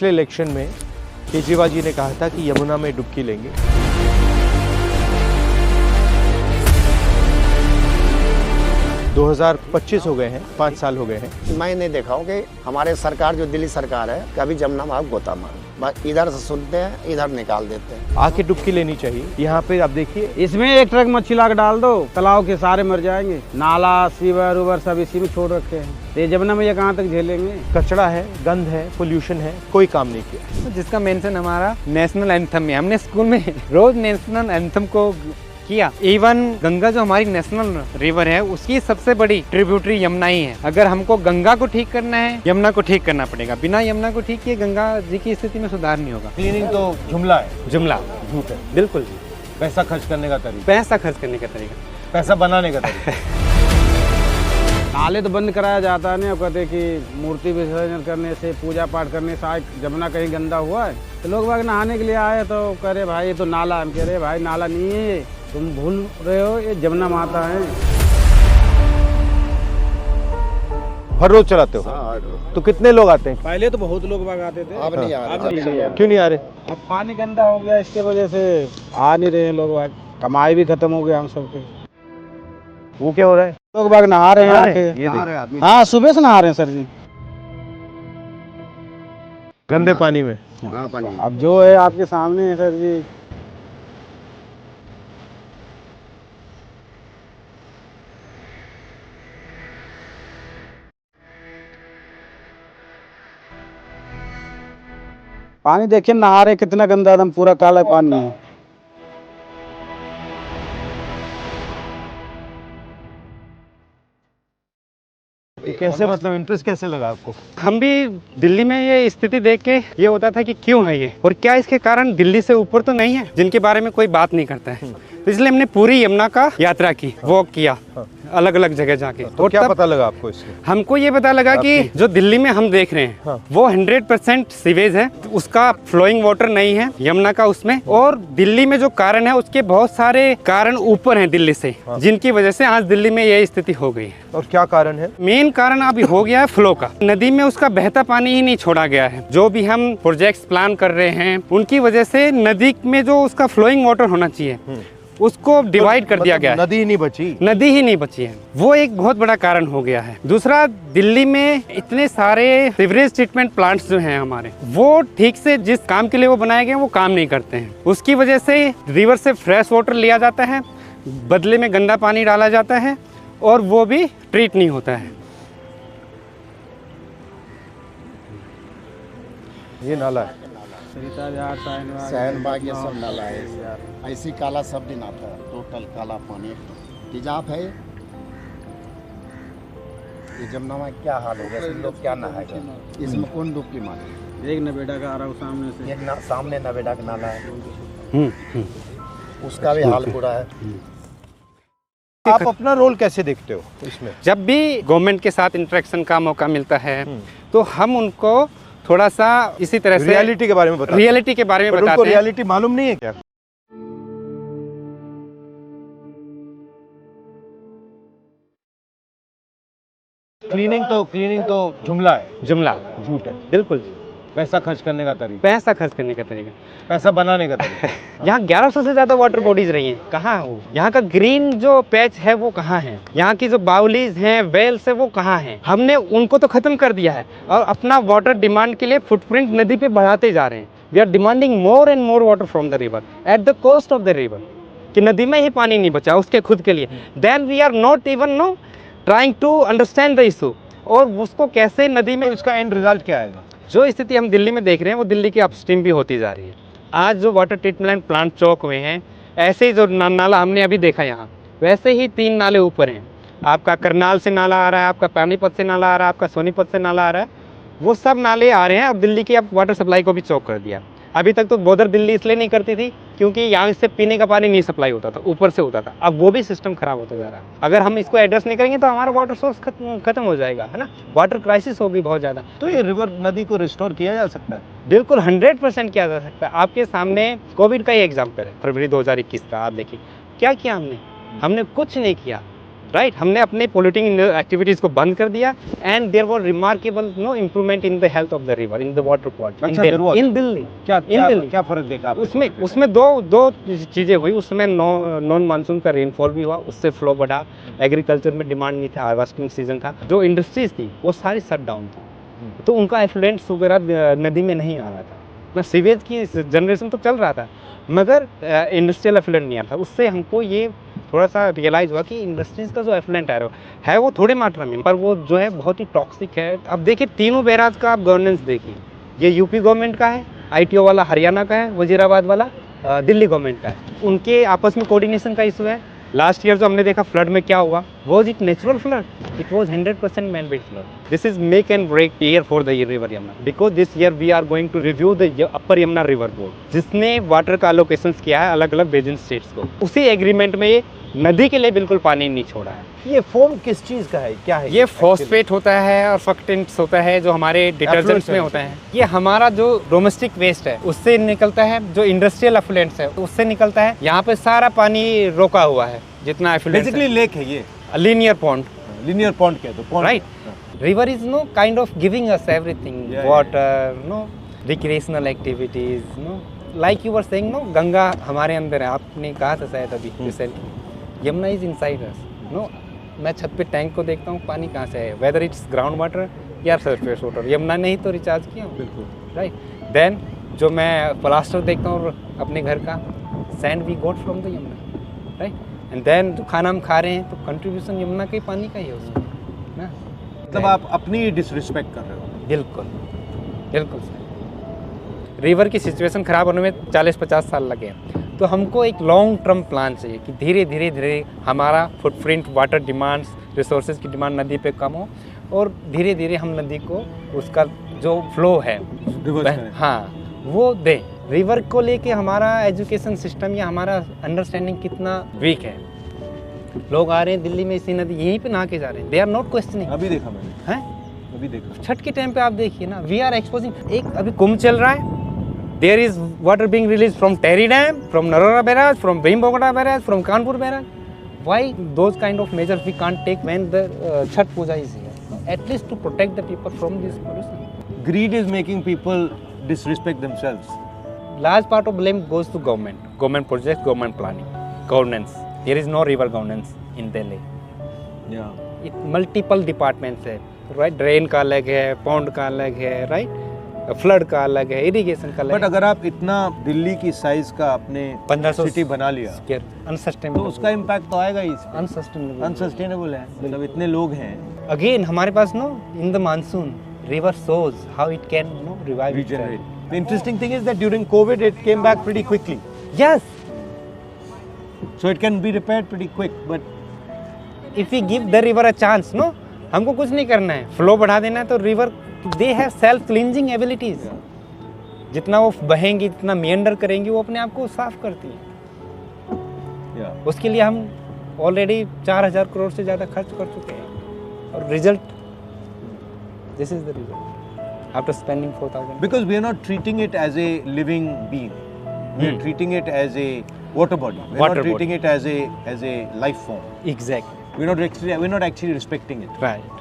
पिछले इलेक्शन में केजरीवाल जी ने कहा था कि यमुना में डुबकी लेंगे। दो 2025 हो गए हैं, 5 साल हो गए हैं। मैं नहीं देखा हूँ कि हमारे सरकार जो दिल्ली सरकार है कभी जमुना में गोता मार, बस इधर से सुनते हैं इधर निकाल देते हैं। आके डुबकी लेनी चाहिए। यहाँ पे आप देखिए, इसमें एक ट्रक मच्छी ला के डाल दो, तालाब के सारे मर जाएंगे। नाला सीवर उवर सब इसी में छोड़ रखे हैं। ये जमुना में ये कहाँ तक झेलेंगे? कचरा है, गंद है, पोल्यूशन है, कोई काम नहीं किया। तो जिसका मेंशन हमारा नेशनल एंथम में, हमने स्कूल में रोज नेशनल एंथम को किया। इवन गंगा जो हमारी नेशनल रिवर है उसकी सबसे बड़ी ट्रिब्यूटरी यमुना ही है। अगर हमको गंगा को ठीक करना है, यमुना को ठीक करना पड़ेगा। बिना यमुना को ठीक किए गंगा जी की स्थिति में सुधार नहीं होगा। क्लीनिंग तो जुमला है, जुमला झूठ है। बिल्कुल, पैसा खर्च करने का तरीका, पैसा खर्च करने का तरीका, पैसा बनाने का तरीका। नाले तो बंद कराया जाता नहीं। कहते कि मूर्ति विसर्जन करने से, पूजा पाठ करने से आज जमुना कहीं गंदा हुआ है तो लोग बाग नहाने के लिए आए तो कह रहे भाई ये तो नाला। हम कह रहे भाई नाला नहीं है, ये तुम भूल रहे हो, ये जमुना माता है। हर रोज चलाते हो? तो कितने लोग आते हैं? पहले तो बहुत लोग बाग आते थे, अब नहीं आ रहा। क्यों नहीं आ रहे? अब पानी गंदा हो गया, इसके वजह से आ नहीं रहे लोग बाग। कमाई भी खत्म हो गया हम सबके। वो क्या हो रहा है? लोग बाग नहा रहे हैं आके। ये हाँ, सुबह से नहा रहे हैं सर जी, गंदे पानी में। अब जो है आपके सामने है सर जी। पानी देखिए, नहा रहे कितना गंदा, एकदम पूरा काला पानी है। कैसे, मतलब इंटरेस्ट कैसे लगा आपको? हम भी दिल्ली में ये स्थिति देख के ये होता था कि क्यों है ये और क्या इसके कारण दिल्ली से ऊपर तो नहीं है जिनके बारे में कोई बात नहीं करता है। तो इसलिए हमने पूरी यमुना का यात्रा की, वॉक किया अलग अलग जगह जाके। तो क्या पता लगा आपको इससे? हमको ये पता लगा कि जो दिल्ली में हम देख रहे हैं वो 100% सीवेज है, उसका फ्लोइंग वाटर नहीं है यमुना का उसमें। और दिल्ली में जो कारण है उसके बहुत सारे कारण ऊपर हैं दिल्ली से, जिनकी वजह से आज दिल्ली में यही स्थिति हो गई है। और क्या कारण है? मेन कारण अभी हो गया है फ्लो का। नदी में उसका बहता पानी ही नहीं छोड़ा गया है। जो भी हम प्रोजेक्ट्स प्लान कर रहे हैं उनकी वजह से नदी में जो उसका फ्लोइंग वाटर होना चाहिए उसको डिवाइड कर दिया गया है। नदी ही नहीं बची। नदी ही नहीं बची है, वो एक बहुत बड़ा कारण हो गया है। दूसरा, दिल्ली में इतने सारे सीवरेज ट्रीटमेंट प्लांट्स जो हैं हमारे, वो ठीक से जिस काम के लिए वो बनाए गए हैं वो काम नहीं करते हैं। उसकी वजह से रिवर से फ्रेश वाटर लिया जाता है, बदले में गंदा पानी डाला जाता है और वो भी ट्रीट नहीं होता है। ये नाला है। शहनबाग ये सब नाला है, ऐसी काला सब दिन आता है, टोटल काला पानी। तेजाब है ये जमुना में, क्या हाल हो गया, लोग क्या नहाएगा इसमें? कौन डुबकी मारे? एक नवेड़ा का आ रहा है सामने से, एक सामने नवेड़ा का नाला है, उसका भी हाल बुरा है। आप अपना रोल कैसे देखते हो इसमें? जब भी गवर्नमेंट के साथ इंटरेक्शन का मौका मिलता है तो हम उनको थोड़ा सा इसी तरह से रियलिटी के बारे में बताते हैं। रियलिटी के बारे में पर बताते उनको हैं। रियलिटी मालूम नहीं है क्या? क्लीनिंग तो जुमला है, जुमला झूठ है। बिल्कुल, पैसा खर्च करने का तरीका, पैसा खर्च करने का तरीका। पैसा बनाने का तरीका। यहाँ 1100 से ज्यादा वाटर बॉडीज रही हैं, कहाँ है वो? यहाँ का ग्रीन जो पैच है वो कहाँ है? यहाँ की जो बाउलीज हैं, वेल्स है, वो कहाँ है? हमने उनको तो खत्म कर दिया है और अपना वाटर डिमांड के लिए फुटप्रिंट नदी पे बढ़ाते जा रहे हैं। We are demanding more and more water from the river at the cost of the river, कि नदी में ही पानी नहीं बचा उसके खुद के लिए। Then we are not even no trying to understand the issue, और उसको कैसे नदी में, इसका एंड रिजल्ट क्या आएगा? जो स्थिति हम दिल्ली में देख रहे हैं वो दिल्ली की अपस्ट्रीम भी होती जा रही है। आज जो वाटर ट्रीटमेंट प्लांट चौक हुए हैं, ऐसे ही जो नाला हमने अभी देखा यहाँ, वैसे ही 3 नाले ऊपर हैं। आपका करनाल से नाला आ रहा है, आपका पानीपत से नाला आ रहा है, आपका सोनीपत से नाला आ रहा है, वो सब नाले आ रहे हैं। अब दिल्ली की अब वाटर सप्लाई को भी चौक कर दिया। अभी तक तो बॉर्डर दिल्ली इसलिए नहीं करती थी क्योंकि यहाँ से पीने का पानी नहीं सप्लाई होता था, ऊपर से होता था। अब वो भी सिस्टम खराब होता जा रहा है। अगर हम इसको एड्रेस नहीं करेंगे तो हमारा वाटर सोर्स खत्म हो जाएगा, है ना। वाटर क्राइसिस होगी बहुत ज़्यादा। तो ये रिवर नदी को रिस्टोर किया जा सकता है? बिल्कुल 100% किया जा सकता है। आपके सामने कोविड का ही एग्जाम्पल है, फरवरी 2021 का। आप देखिए क्या किया हमने कुछ नहीं किया। राइट हमने अपने पोल्यूटिंग एक्टिविटीज को बंद कर दिया and there was remarkable no improvement in the health of the river in the water quality in Delhi क्या फर्क देखा आपने? उसमें दो चीज़ें हुई। उसमें नॉन मानसून का रेनफॉल भी हुआ, उससे फ्लो बढ़ा, एग्रीकल्चर में डिमांड नहीं था, हार्वेस्टिंग सीजन था, जो इंडस्ट्रीज थी वो सारी शट डाउन थी, तो उनका एफ्लुएंट्स वगैरह नदी में नहीं आ रहा था। ना सीवेज की जनरेशन तो चल रहा था मगर इंडस्ट्रियल एफ्लुएंट नहीं आ रहा था। उससे हमको ये थोड़ा सा रियलाइज़ हुआ कि इंडस्ट्रीज का जो एफ्लुएंट है वो थोड़े मात्रा में, पर वो जो है बहुत ही टॉक्सिक है। अब देखिए तीनों बैराज का आप गवर्नेंस देखिए, ये यूपी गवर्नमेंट का है, ITO वाला हरियाणा का है, वजीराबाद वाला दिल्ली गवर्नमेंट का है। उनके आपस में कोऑर्डिनेशन का इशू है। लास्ट ईयर जो हमने देखा फ्लड में क्या हुआ, was it natural flood? It was 100% man made flood. This is make and break year for the river Yamuna, because this year we are going to review the upper Yamuna river board, जिसने water का allocation किया है अलग अलग basin states को। उसी agreement में ये नदी के लिए बिल्कुल पानी नहीं छोड़ा है। ये फोम किस चीज का है, क्या है ये फॉस्फेट होता है और फक्टेंट्स होता है जो हमारे डिटर्जेंट्स में होता है। ये हमारा जो डोमेस्टिक वेस्ट है उससे निकलता है, जो इंडस्ट्रियल एफ्लुएंट्स है उससे निकलता है। यहाँ पे सारा पानी रोका हुआ है जितना एफ्लुएंट। बेसिकली लेक है ये, लीनियर पॉन्ड, लीनियर पॉन्ड क्या है तो pond, right. River is no kind of giving us everything, water, no recreational activities, no like you were saying, no Ganga हमारे अंदर है, आपने कहा था शायद अभी recently, Yamuna is inside us, no. मैं छत पे टैंक को देखता हूँ, पानी कहाँ से है, वेदर इट्स ग्राउंड वाटर या सरफेस वाटर, यमुना ने ही तो रिचार्ज किया, बिल्कुल, राइट। देन जो मैं प्लास्टर देखता हूँ अपने घर का, sand we got from the Yamuna, right. And then जो खाना हम खा रहे हैं तो कंट्रीब्यूशन यमुना के पानी का ही है उसमें ना। मतलब आप अपनी डिसरिस्पेक्ट कर रहे हो। बिल्कुल बिल्कुल सर, रिवर की सिचुएशन ख़राब होने में 40-50 साल लगे हैं, तो हमको एक लॉन्ग टर्म प्लान चाहिए कि धीरे धीरे हमारा फुटप्रिंट, वाटर डिमांड्स, रिसोर्सेज की डिमांड नदी पे कम हो और धीरे धीरे हम नदी को उसका जो फ्लो है हाँ वो दें। रिवर को लेके हमारा एजुकेशन सिस्टम या हमारा अंडरस्टैंडिंग कितना वीक है। लोग आ रहे हैं दिल्ली में इसी नदी यहीं पे नहा के जा रहे हैं, दे आर नॉट क्वेश्चनिंग। अभी देखा मैंने, हैं अभी देखा छठ के टाइम पे आप देखिए ना, वी आर एक्सपोजिंग। एक अभी कुंभ चल रहा है, there is water being release from Tehri dam, from Narora barrage, from Bhimgoda barrage, from Kanpur barrage. Why those kind of measures we can't take when the Chhath Puja is here, at least to protect the people from this pollution. greed is making people disrespect themselves. Large part of blame goes to government projects, government planning, governance. There is no river governance in Delhi. Yeah. It multiple departments है, right? Drain का अलग है, pond का अलग है, right? Flood का अलग है, इरिगेशन का अलग बट अगर आप इतना दिल्ली की साइज का अपने 1500 सिटी बना लिया अनसस्टेनेबल, तो उसका इम्पैक्ट तो आएगा ही। अनसस्टेनेबल अनसस्टेनेबल है, मतलब इतने लोग हैं। अगेन हमारे पास no in the monsoon river shows how it can revive Regenerate. The interesting thing is that during COVID it came back pretty quickly. Yes, So it can be repaired pretty quick. But if we give the river a chance, no, हमको कुछ नहीं करना है, flow बढ़ा देना है तो river they have self cleansing abilities. जितना वो बहेंगी, जितना मेंडर करेंगी, वो अपने आप को साफ करती है। उसके लिए हम ऑलरेडी 4000 करोड़ से ज़्यादा खर्च कर चुके हैं और result, this is the result after spending 4,000. because we are not treating it as a living being, we are treating it as a water body. We are Water not treating it as a life form. Exactly. We're not actually respecting it. Right.